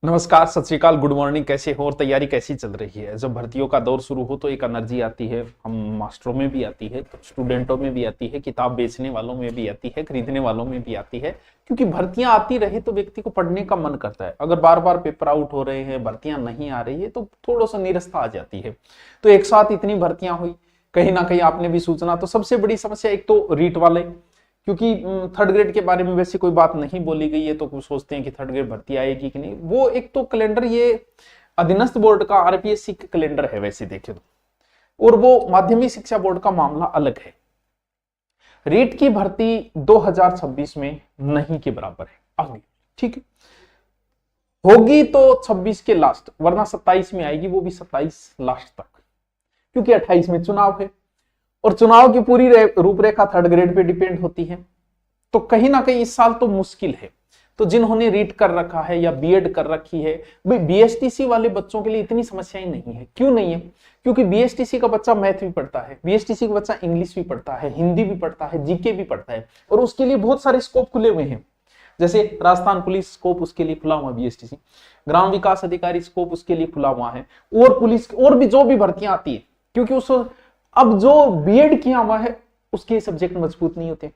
नमस्कार, सत श्री अकाल, गुड मॉर्निंग। कैसे हो और तैयारी कैसी चल रही है? जब भर्तियों का दौर शुरू हो तो एक एनर्जी आती है, हम मास्टरों में भी आती है, तो स्टूडेंटों में भी आती है, किताब बेचने वालों में भी आती है, खरीदने वालों में भी आती है। क्योंकि भर्तियां आती रहे तो व्यक्ति को पढ़ने का मन करता है। अगर बार बार पेपर आउट हो रहे हैं, भर्तियां नहीं आ रही है, तो थोड़ा सा निरस्ता आ जाती है। तो एक साथ इतनी भर्तियां हुई, कहीं ना कहीं आपने भी सूचना। तो सबसे बड़ी समस्या एक तो रीट वाले, क्योंकि थर्ड ग्रेड के बारे में वैसे कोई बात नहीं बोली गई है, तो कुछ सोचते हैं कि थर्ड ग्रेड भर्ती आएगी कि नहीं। वो एक तो कैलेंडर, ये अधीनस्थ बोर्ड का आरपीएससी का कैलेंडर है वैसे देखे तो, और वो माध्यमिक शिक्षा बोर्ड का मामला अलग है। रीट की भर्ती 2026 में नहीं के बराबर है आगे, ठीक है। होगी तो 26 के लास्ट, वरना 27 में आएगी, वो भी 27 लास्ट तक, क्योंकि 28 में चुनाव है और चुनाव की पूरी रूपरेखा थर्ड ग्रेड पे डिपेंड होती है। तो कहीं ना कहीं इस साल तो मुश्किल है। तो जिन्होंने रीट कर रखा है या बीएड कर रखी है, भाई बीएसटीसी वाले बच्चों के लिए इतनी समस्याएं नहीं है। क्यों नहीं है? क्योंकि बीएसटीसी का बच्चा मैथ भी पढ़ता है, बीएसटीसी का बच्चा इंग्लिश भी पढ़ता है, हिंदी भी पढ़ता है, जीके भी पढ़ता है, और उसके लिए बहुत सारे स्कोप खुले हुए हैं। जैसे राजस्थान पुलिस स्कोप उसके लिए खुला हुआ, बीएसटीसी ग्राम विकास अधिकारी स्कोप उसके लिए खुला हुआ है, और पुलिस और भी जो भी भर्तियां आती है। क्योंकि उस अब जो बीएड किया हुआ है उसके सब्जेक्ट मजबूत नहीं होते,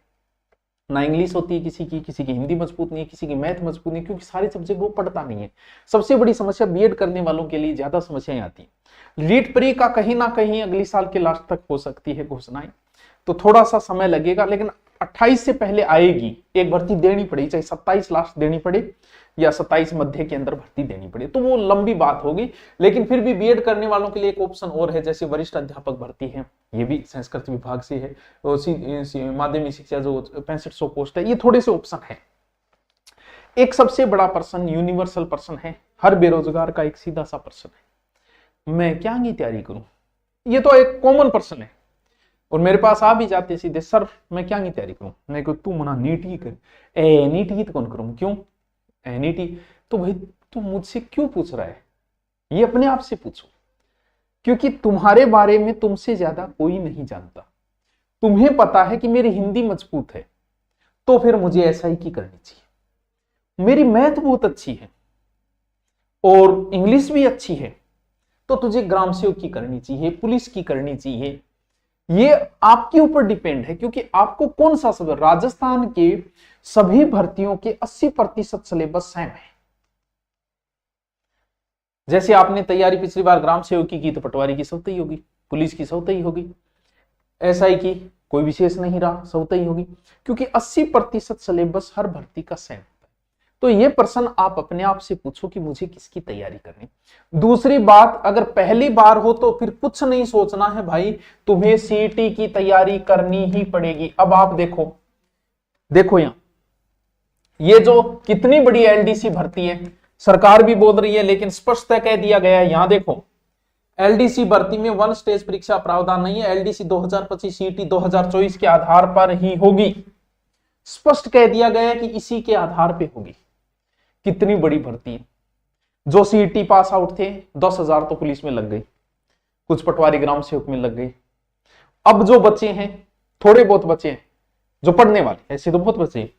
ना इंग्लिश होती है किसी की हिंदी मजबूत नहीं है, किसी की मैथ मजबूत नहीं है, क्योंकि सारे सब्जेक्ट वो पढ़ता नहीं है। सबसे बड़ी समस्या बीएड करने वालों के लिए ज्यादा समस्याएं आती है। रीट प्री का कहीं ना कहीं अगली साल के लास्ट तक हो सकती है घोषणाएं, तो थोड़ा सा समय लगेगा, लेकिन 28 से पहले आएगी। एक भर्ती देनी पड़ेगी, चाहे 27 लास्ट देनी पड़े या 27 मध्य के अंदर भर्ती देनी पड़े, तो वो लंबी बात होगी। लेकिन फिर भी बीएड करने वालों के लिए एक ऑप्शन और है, जैसे वरिष्ठ अध्यापक भर्ती है, ये भी संस्कृत विभाग से है। माध्यमिक शिक्षा जो 6500 पोस्ट है, ये थोड़े से ऑप्शन है। एक सबसे बड़ा प्रश्न यूनिवर्सल प्रश्न है, हर बेरोजगार का एक सीधा सा प्रश्न है, मैं क्या की तैयारी करूं? ये तो एक कॉमन प्रश्न है, और मेरे पास आ भी जाते सीधे, सर मैं क्या की तैयारी करूं? मैं कहूं तू मना नीट ही कर। नीट ही तो कौन करूं? क्यों नीट ही? तो भाई तू मुझसे क्यों पूछ रहा है? ये अपने आप से पूछो, क्योंकि तुम्हारे बारे में तुमसे ज्यादा कोई नहीं जानता। तुम्हें पता है कि मेरी हिंदी मजबूत है, तो फिर मुझे एसआई की करनी चाहिए। मेरी मैथ बहुत अच्छी है और इंग्लिश भी अच्छी है, तो तुझे ग्राम सेवक की करनी चाहिए, पुलिस की करनी चाहिए। ये आपके ऊपर डिपेंड है, क्योंकि आपको कौन सा सब, राजस्थान के सभी भर्तियों के 80% सिलेबस सेम है। जैसे आपने तैयारी पिछली बार ग्राम सेवकी की तो पटवारी की सौतेई होगी, पुलिस की सौतेई होगी, एसआई की कोई विशेष नहीं रहा, सौतेई होगी, क्योंकि 80% सिलेबस हर भर्ती का सेम। तो ये प्रश्न आप अपने आप से पूछो कि मुझे किसकी तैयारी करनी। दूसरी बात, अगर पहली बार हो तो फिर कुछ नहीं सोचना है भाई, तुम्हें सीईटी की तैयारी करनी ही पड़ेगी। अब आप देखो यहां ये जो कितनी बड़ी एलडीसी भर्ती है, सरकार भी बोल रही है, लेकिन स्पष्ट कह दिया गया है। यहां देखो, एलडीसी भर्ती में वन स्टेज परीक्षा प्रावधान नहीं है, एलडीसी 2025 सीईटी 2024 के आधार पर ही होगी। स्पष्ट कह दिया गया है कि इसी के आधार पे होगी। कितनी बड़ी भर्ती है। जो सीईटी पास आउट थे 10,000 तो पुलिस में लग गई, कुछ पटवारी ग्राम सेवक में लग गई। अब जो बच्चे हैं, थोड़े बहुत बच्चे हैं जो पढ़ने वाले, ऐसे तो बहुत बच्चे हैं,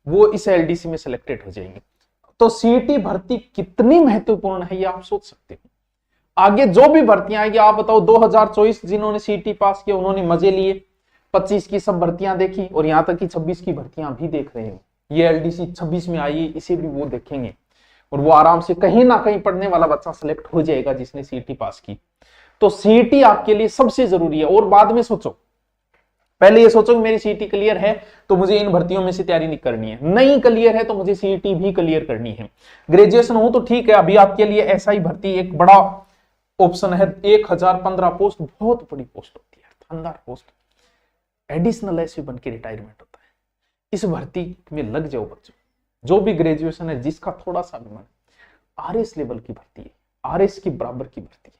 वो इस एलडीसी में सिलेक्टेड हो जाएंगे। तो सीईटी भर्ती कितनी महत्वपूर्ण है ये आप सोच सकते हो। आगे जो भी भर्तियां आएगी, आप बताओ 2024 जिन्होंने सीईटी पास किया उन्होंने मजे लिए, 25 की सब भर्तियां देखी, और यहां तक कि 26 की भर्तियां भी देख रहे हैं। ये एलडीसी 26 में आई, इसे भी वो देखेंगे, और वो आराम से कहीं ना कहीं पढ़ने वाला बच्चा सिलेक्ट हो जाएगा जिसने सीईटी पास की। तो सीईटी आपके लिए सबसे जरूरी है। और बाद में सोचो, पहले ये सोचो कि मेरी सीईटी क्लियर है तो मुझे इन भर्तियों में से तैयारी नहीं करनी है, नहीं क्लियर है तो मुझे सीईटी भी क्लियर करनी है। ग्रेजुएशन हो तो ठीक है, अभी आपके लिए एसआई भर्ती एक बड़ा ऑप्शन है। 1015 पोस्ट बहुत बड़ी पोस्ट होती है, शानदार पोस्ट, एडिशनल एसपी बन के रिटायरमेंट होता है। इस भर्ती में लग जाओ बच्चों, जो भी ग्रेजुएशन है, जिसका थोड़ा सा भी मन, आरएस लेवल की भर्ती है, आरएस की बराबर की भर्ती है।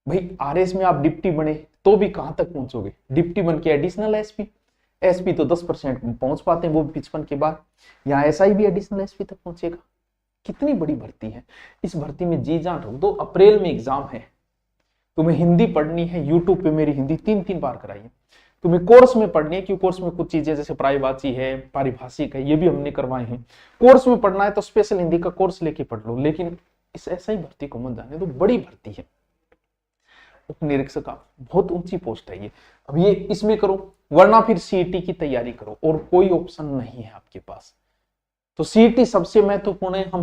भाई आरएस में आप डिप्टी बने तो भी कहां तक पहुंचोगे? डिप्टी बन के एडिशनल एसपी, एसपी तो 10% पहुंच पाते हैं, वो 55 के बाद। यहाँ एसआई भी एडिशनल एसपी तक पहुंचेगा। कितनी बड़ी भर्ती है। इस भर्ती में जी जान रखो। 2 अप्रैल में एग्जाम है, तुम्हें हिंदी पढ़नी है। यूट्यूब पे मेरी हिंदी 3 बार कराई है। तुम्हें कोर्स में पढ़नी है, क्योंकि कोर्स में कुछ चीजें जैसे परायवाची है, पारिभाषिक है, ये भी हमने करवाए हैं। कोर्स में पढ़ना है तो स्पेशल हिंदी का कोर्स लेके पढ़ लो, लेकिन इस ऐसा ही भर्ती को मत जाने तो, बड़ी भर्ती है, उप निरीक्षक का बहुत ऊंची पोस्ट है ये। अब ये इसमें करो, वरना फिर सीईटी की तैयारी करो, और कोई ऑप्शन नहीं है आपके पास। तो सीईटी सबसे महत्वपूर्ण है। हम